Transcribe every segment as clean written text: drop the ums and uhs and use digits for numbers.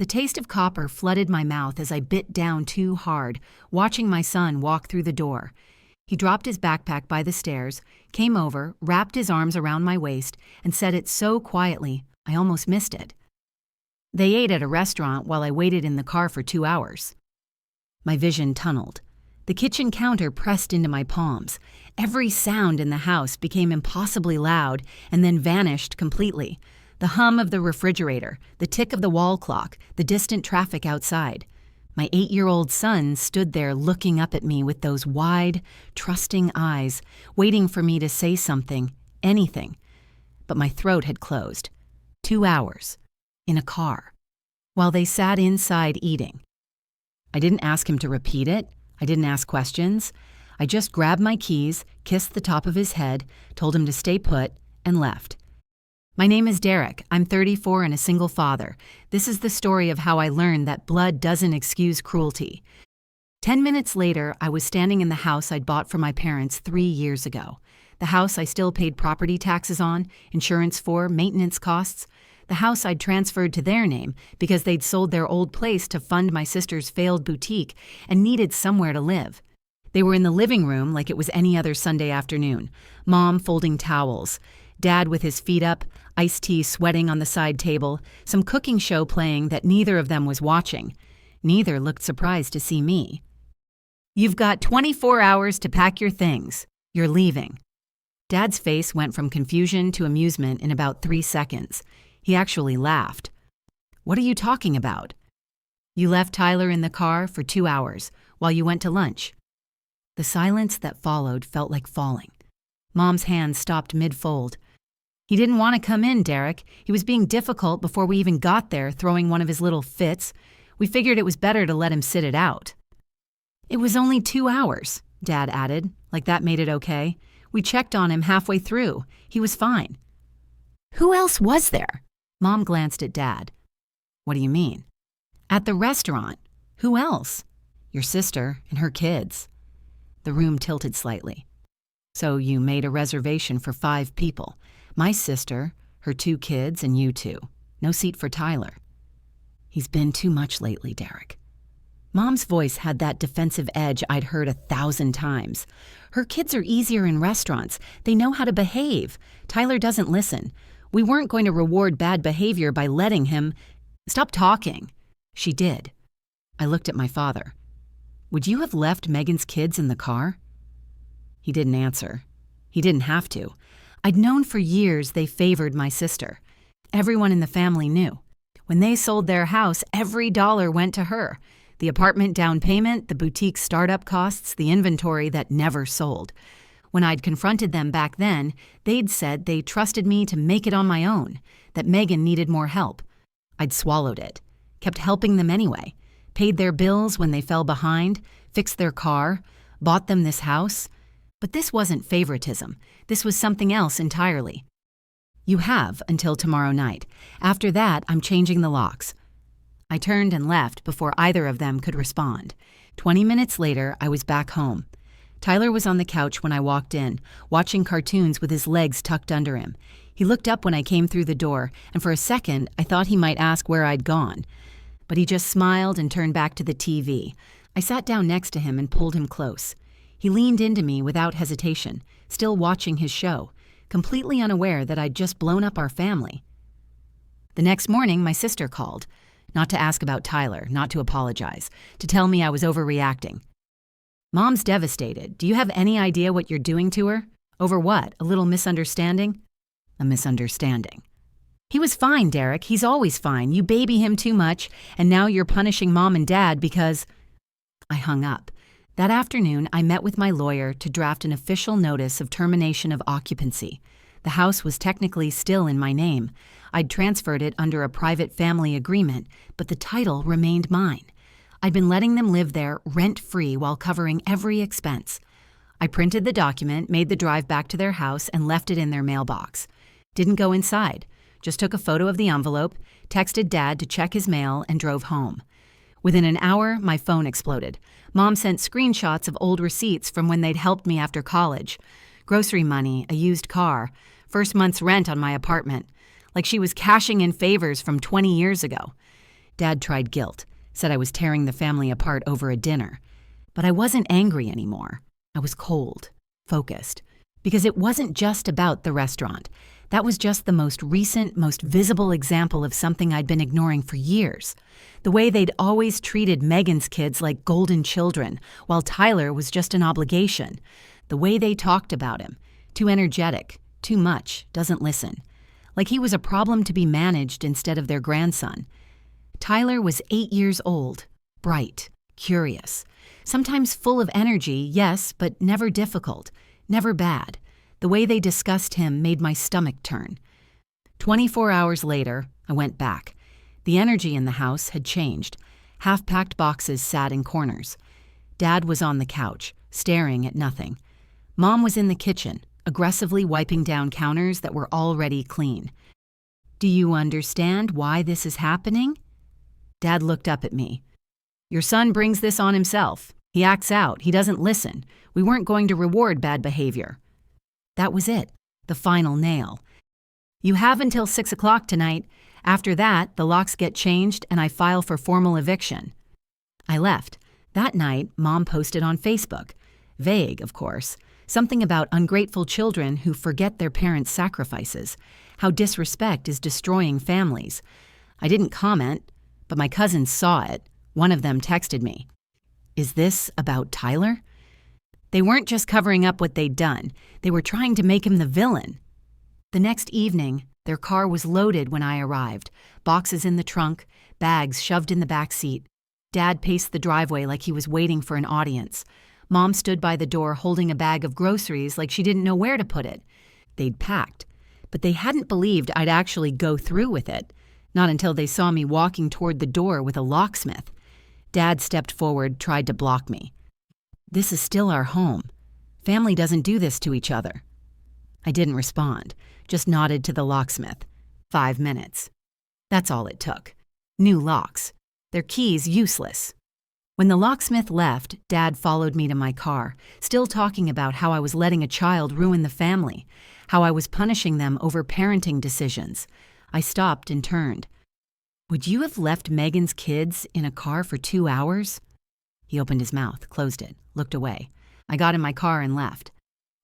The taste of copper flooded my mouth as I bit down too hard, watching my son walk through the door. He dropped his backpack by the stairs, came over, wrapped his arms around my waist, and said it so quietly, I almost missed it. They ate at a restaurant while I waited in the car for 2 hours. My vision tunneled. The kitchen counter pressed into my palms. Every sound in the house became impossibly loud and then vanished completely. The hum of the refrigerator, the tick of the wall clock, the distant traffic outside. My 8-year-old son stood there looking up at me with those wide, trusting eyes, waiting for me to say something, anything. But my throat had closed. 2 hours. In a car. While they sat inside eating. I didn't ask him to repeat it. I didn't ask questions. I just grabbed my keys, kissed the top of his head, told him to stay put, and left. My name is Derek. I'm 34 and a single father. This is the story of how I learned that blood doesn't excuse cruelty. 10 minutes later, I was standing in the house I'd bought for my parents 3 years ago. The house I still paid property taxes on, insurance for, maintenance costs. The house I'd transferred to their name because they'd sold their old place to fund my sister's failed boutique and needed somewhere to live. They were in the living room like it was any other Sunday afternoon. Mom folding towels. Dad with his feet up, iced tea sweating on the side table, some cooking show playing that neither of them was watching. Neither looked surprised to see me. You've got 24 hours to pack your things. You're leaving. Dad's face went from confusion to amusement in about 3 seconds. He actually laughed. What are you talking about? You left Tyler in the car for 2 hours while you went to lunch. The silence that followed felt like falling. Mom's hand stopped mid-fold. He didn't want to come in, Derek. He was being difficult before we even got there, throwing one of his little fits. We figured it was better to let him sit it out. It was only 2 hours, Dad added, like that made it okay. We checked on him halfway through. He was fine. Who else was there? Mom glanced at Dad. What do you mean? At the restaurant. Who else? Your sister and her kids. The room tilted slightly. So you made a reservation for 5 people. My sister, her 2 kids, and you 2. No seat for Tyler. He's been too much lately, Derek. Mom's voice had that defensive edge I'd heard 1,000 times. Her kids are easier in restaurants. They know how to behave. Tyler doesn't listen. We weren't going to reward bad behavior by letting him. Stop talking. She did. I looked at my father. Would you have left Megan's kids in the car? He didn't answer. He didn't have to. I'd known for years they favored my sister. Everyone in the family knew. When they sold their house, every dollar went to her. The apartment down payment, the boutique startup costs, the inventory that never sold. When I'd confronted them back then, they'd said they trusted me to make it on my own, that Megan needed more help. I'd swallowed it, kept helping them anyway, paid their bills when they fell behind, fixed their car, bought them this house. But this wasn't favoritism. This was something else entirely. You have until tomorrow night. After that, I'm changing the locks. I turned and left before either of them could respond. 20 minutes later, I was back home. Tyler was on the couch when I walked in, watching cartoons with his legs tucked under him. He looked up when I came through the door, and for a second, I thought he might ask where I'd gone. But he just smiled and turned back to the TV. I sat down next to him and pulled him close. He leaned into me without hesitation, still watching his show, completely unaware that I'd just blown up our family. The next morning, my sister called, not to ask about Tyler, not to apologize, to tell me I was overreacting. Mom's devastated. Do you have any idea what you're doing to her? Over what? A little misunderstanding? A misunderstanding. He was fine, Derek. He's always fine. You baby him too much, and now you're punishing Mom and Dad because... I hung up. That afternoon, I met with my lawyer to draft an official notice of termination of occupancy. The house was technically still in my name. I'd transferred it under a private family agreement, but the title remained mine. I'd been letting them live there rent-free while covering every expense. I printed the document, made the drive back to their house, and left it in their mailbox. Didn't go inside. Just took a photo of the envelope, texted Dad to check his mail, and drove home. Within an hour, my phone exploded. Mom sent screenshots of old receipts from when they'd helped me after college. Grocery money, a used car, first month's rent on my apartment. Like she was cashing in favors from 20 years ago. Dad tried guilt, said I was tearing the family apart over a dinner. But I wasn't angry anymore. I was cold, focused, because it wasn't just about the restaurant. That was just the most recent, most visible example of something I'd been ignoring for years. The way they'd always treated Megan's kids like golden children, while Tyler was just an obligation. The way they talked about him. Too energetic, too much, doesn't listen. Like he was a problem to be managed instead of their grandson. Tyler was 8 years old, bright, curious. Sometimes full of energy, yes, but never difficult, never bad. The way they discussed him made my stomach turn. 24 hours later, I went back. The energy in the house had changed. Half-packed boxes sat in corners. Dad was on the couch, staring at nothing. Mom was in the kitchen, aggressively wiping down counters that were already clean. "Do you understand why this is happening?" Dad looked up at me. "Your son brings this on himself. He acts out. He doesn't listen. We weren't going to reward bad behavior." That was it, the final nail. "You have until 6 o'clock tonight. After that, the locks get changed and I file for formal eviction." I left. That night, Mom posted on Facebook. Vague, of course. Something about ungrateful children who forget their parents' sacrifices. How disrespect is destroying families. I didn't comment, but my cousins saw it. One of them texted me. "Is this about Tyler?" They weren't just covering up what they'd done. They were trying to make him the villain. The next evening, their car was loaded when I arrived. Boxes in the trunk, bags shoved in the back seat. Dad paced the driveway like he was waiting for an audience. Mom stood by the door holding a bag of groceries like she didn't know where to put it. They'd packed, but they hadn't believed I'd actually go through with it. Not until they saw me walking toward the door with a locksmith. Dad stepped forward, tried to block me. "This is still our home. Family doesn't do this to each other." I didn't respond, just nodded to the locksmith. 5 minutes. That's all it took. New locks. Their keys useless. When the locksmith left, Dad followed me to my car, still talking about how I was letting a child ruin the family, how I was punishing them over parenting decisions. I stopped and turned. "Would you have left Megan's kids in a car for 2 hours?" He opened his mouth, closed it, looked away. I got in my car and left.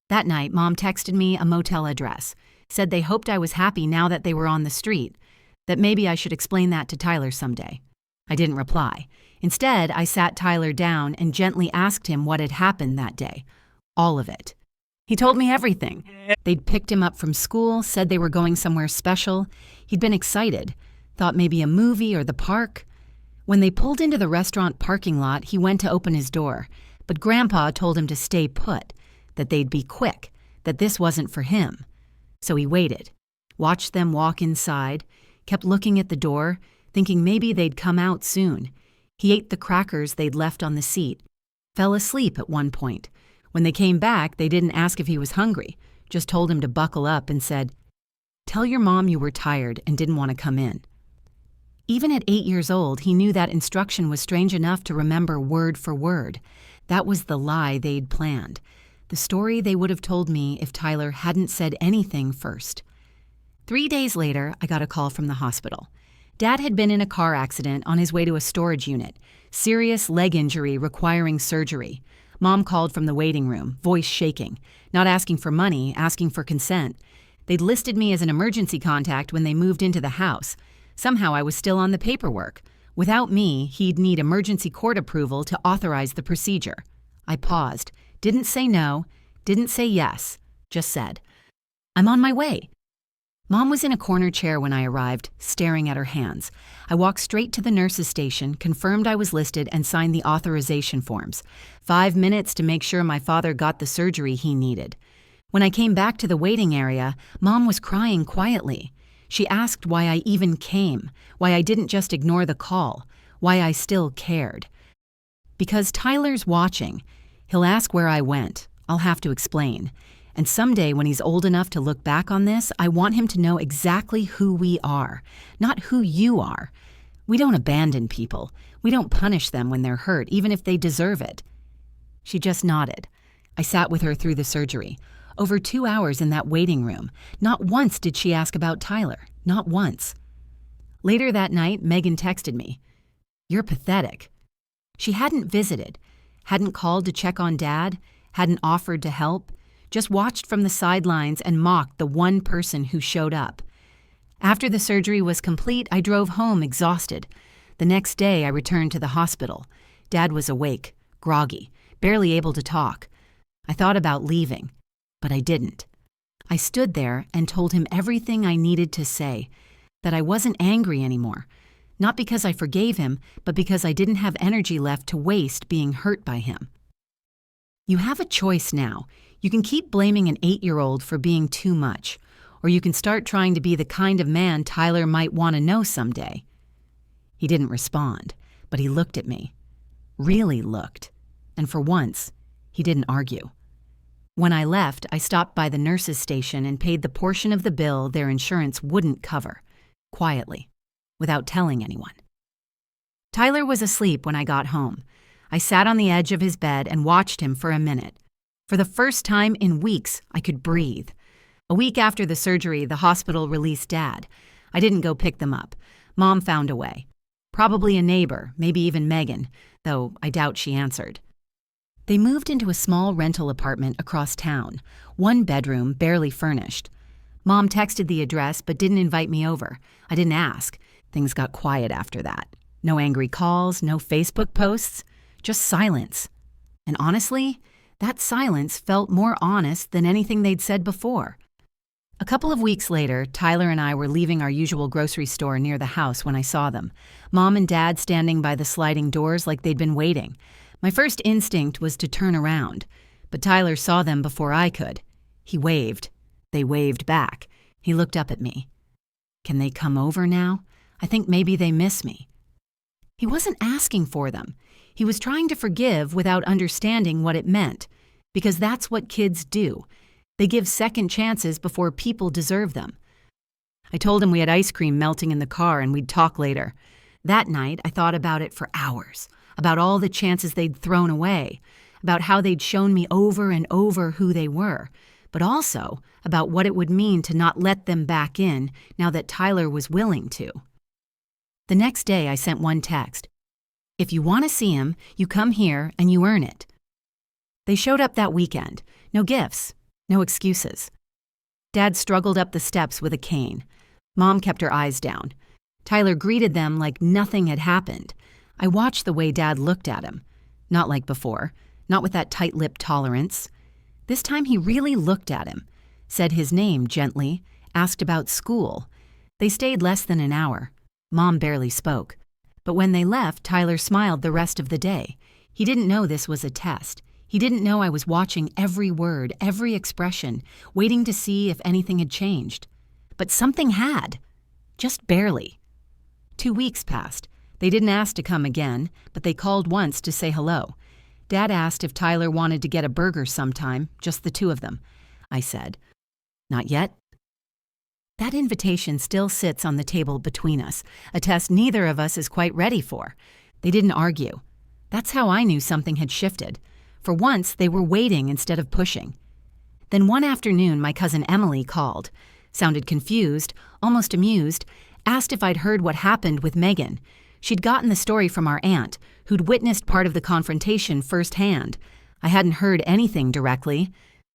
That night, Mom texted me a motel address, said they hoped I was happy now that they were on the street, that maybe I should explain that to Tyler someday. I didn't reply. Instead, I sat Tyler down and gently asked him what had happened that day. All of it. He told me everything. They'd picked him up from school, said they were going somewhere special. He'd been excited, thought maybe a movie or the park. When they pulled into the restaurant parking lot, he went to open his door, but Grandpa told him to stay put, that they'd be quick, that this wasn't for him. So he waited, watched them walk inside, kept looking at the door, thinking maybe they'd come out soon. He ate the crackers they'd left on the seat, fell asleep at one point. When they came back, they didn't ask if he was hungry, just told him to buckle up and said, "Tell your mom you were tired and didn't want to come in." Even at 8 years old, he knew that instruction was strange enough to remember word for word. That was the lie they'd planned, the story they would have told me if Tyler hadn't said anything first. 3 days later, I got a call from the hospital. Dad had been in a car accident on his way to a storage unit, serious leg injury requiring surgery. Mom called from the waiting room, voice shaking, not asking for money, asking for consent. They'd listed me as an emergency contact when they moved into the house. Somehow I was still on the paperwork. Without me, he'd need emergency court approval to authorize the procedure. I paused, didn't say no, didn't say yes, just said, "I'm on my way." Mom was in a corner chair when I arrived, staring at her hands. I walked straight to the nurse's station, confirmed I was listed, and signed the authorization forms. 5 minutes to make sure my father got the surgery he needed. When I came back to the waiting area, Mom was crying quietly. She asked why I even came, why I didn't just ignore the call, why I still cared. Because Tyler's watching. He'll ask where I went. I'll have to explain. And someday when he's old enough to look back on this, I want him to know exactly who we are, not who you are. We don't abandon people. We don't punish them when they're hurt, even if they deserve it. She just nodded. I sat with her through the surgery. Over 2 hours in that waiting room. Not once did she ask about Tyler. Not once. Later that night, Megan texted me, "You're pathetic." She hadn't visited, hadn't called to check on Dad, hadn't offered to help, just watched from the sidelines and mocked the one person who showed up. After the surgery was complete, I drove home exhausted. The next day, I returned to the hospital. Dad was awake, groggy, barely able to talk. I thought about leaving, but I didn't. I stood there and told him everything I needed to say, that I wasn't angry anymore, not because I forgave him, but because I didn't have energy left to waste being hurt by him. You have a choice now. You can keep blaming an 8-year-old for being too much, or you can start trying to be the kind of man Tyler might want to know someday. He didn't respond, but he looked at me. Really looked. And for once, he didn't argue. When I left, I stopped by the nurse's station and paid the portion of the bill their insurance wouldn't cover, quietly, without telling anyone. Tyler was asleep when I got home. I sat on the edge of his bed and watched him for a minute. For the first time in weeks, I could breathe. A week after the surgery, the hospital released Dad. I didn't go pick them up. Mom found a way. Probably a neighbor, maybe even Megan, though I doubt she answered. They moved into a small rental apartment across town, 1 bedroom, barely furnished. Mom texted the address but didn't invite me over. I didn't ask. Things got quiet after that. No angry calls, no Facebook posts, just silence. And honestly, that silence felt more honest than anything they'd said before. A couple of weeks later, Tyler and I were leaving our usual grocery store near the house when I saw them. Mom and Dad standing by the sliding doors like they'd been waiting. My first instinct was to turn around, but Tyler saw them before I could. He waved. They waved back. He looked up at me. Can they come over now? I think maybe they miss me. He wasn't asking for them. He was trying to forgive without understanding what it meant, because that's what kids do. They give second chances before people deserve them. I told him we had ice cream melting in the car and we'd talk later. That night, I thought about it for hours, about all the chances they'd thrown away, about how they'd shown me over and over who they were, but also about what it would mean to not let them back in now that Tyler was willing to. The next day, I sent one text. If you want to see him, you come here and you earn it. They showed up that weekend. No gifts, no excuses. Dad struggled up the steps with a cane. Mom kept her eyes down. Tyler greeted them like nothing had happened. I watched the way Dad looked at him. Not like before, not with that tight-lipped tolerance. This time he really looked at him, said his name gently, asked about school. They stayed less than an hour. Mom barely spoke. But when they left, Tyler smiled the rest of the day. He didn't know this was a test. He didn't know I was watching every word, every expression, waiting to see if anything had changed. But something had. Just barely. 2 weeks passed. They didn't ask to come again, but they called once to say hello. Dad asked if Tyler wanted to get a burger sometime, just the two of them. I said, "Not yet." That invitation still sits on the table between us, a test neither of us is quite ready for. They didn't argue. That's how I knew something had shifted. For once, they were waiting instead of pushing. Then one afternoon, my cousin Emily called, sounded confused, almost amused, asked if I'd heard what happened with Megan. She'd gotten the story from our aunt, who'd witnessed part of the confrontation firsthand. I hadn't heard anything directly.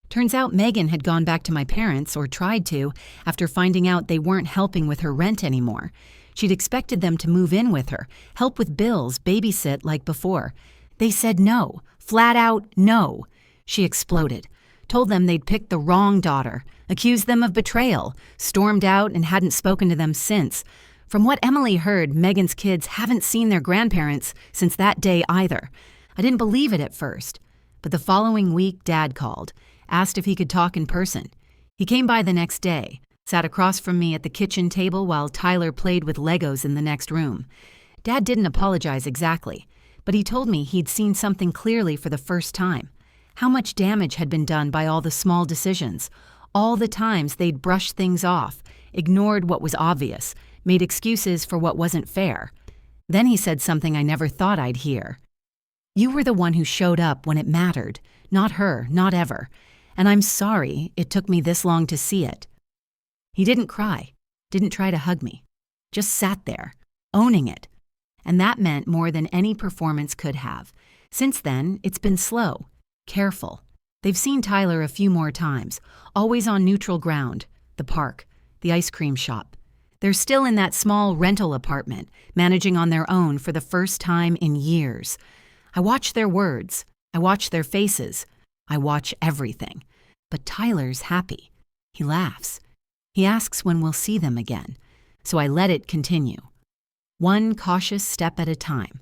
Turns out Megan had gone back to my parents, or tried to, after finding out they weren't helping with her rent anymore. She'd expected them to move in with her, help with bills, babysit like before. They said no, flat out no. She exploded, told them they'd picked the wrong daughter, accused them of betrayal, stormed out and hadn't spoken to them since. From what Emily heard, Megan's kids haven't seen their grandparents since that day either. I didn't believe it at first, but the following week Dad called, asked if he could talk in person. He came by the next day, sat across from me at the kitchen table while Tyler played with Legos in the next room. Dad didn't apologize exactly, but he told me he'd seen something clearly for the first time. How much damage had been done by all the small decisions, all the times they'd brushed things off, ignored what was obvious, made excuses for what wasn't fair. Then he said something I never thought I'd hear. "You were the one who showed up when it mattered, not her, not ever. And I'm sorry it took me this long to see it." He didn't cry, didn't try to hug me, just sat there, owning it. And that meant more than any performance could have. Since then, it's been slow, careful. They've seen Tyler a few more times, always on neutral ground, the park, the ice cream shop. They're still in that small rental apartment, managing on their own for the first time in years. I watch their words. I watch their faces. I watch everything. But Tyler's happy. He laughs. He asks when we'll see them again. So I let it continue. One cautious step at a time.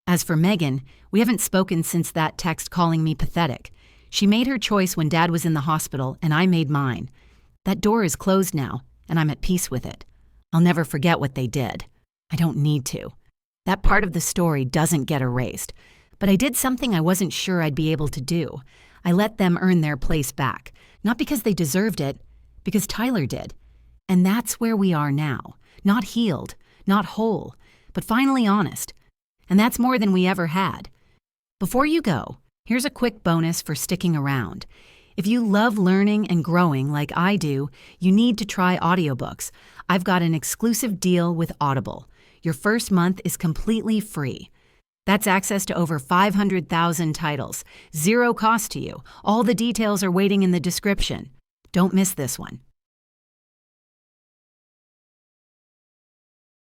As for Megan, we haven't spoken since that text calling me pathetic. She made her choice when Dad was in the hospital, and I made mine. That door is closed now, and I'm at peace with it. I'll never forget what they did. I don't need to. That part of the story doesn't get erased. But I did something I wasn't sure I'd be able to do. I let them earn their place back. Not because they deserved it, because Tyler did. And that's where we are now. Not healed, not whole, but finally honest. And that's more than we ever had. Before you go, here's a quick bonus for sticking around. If you love learning and growing like I do, you need to try audiobooks. I've got an exclusive deal with Audible. Your first month is completely free. That's access to over 500,000 titles. Zero cost to you. All the details are waiting in the description. Don't miss this one.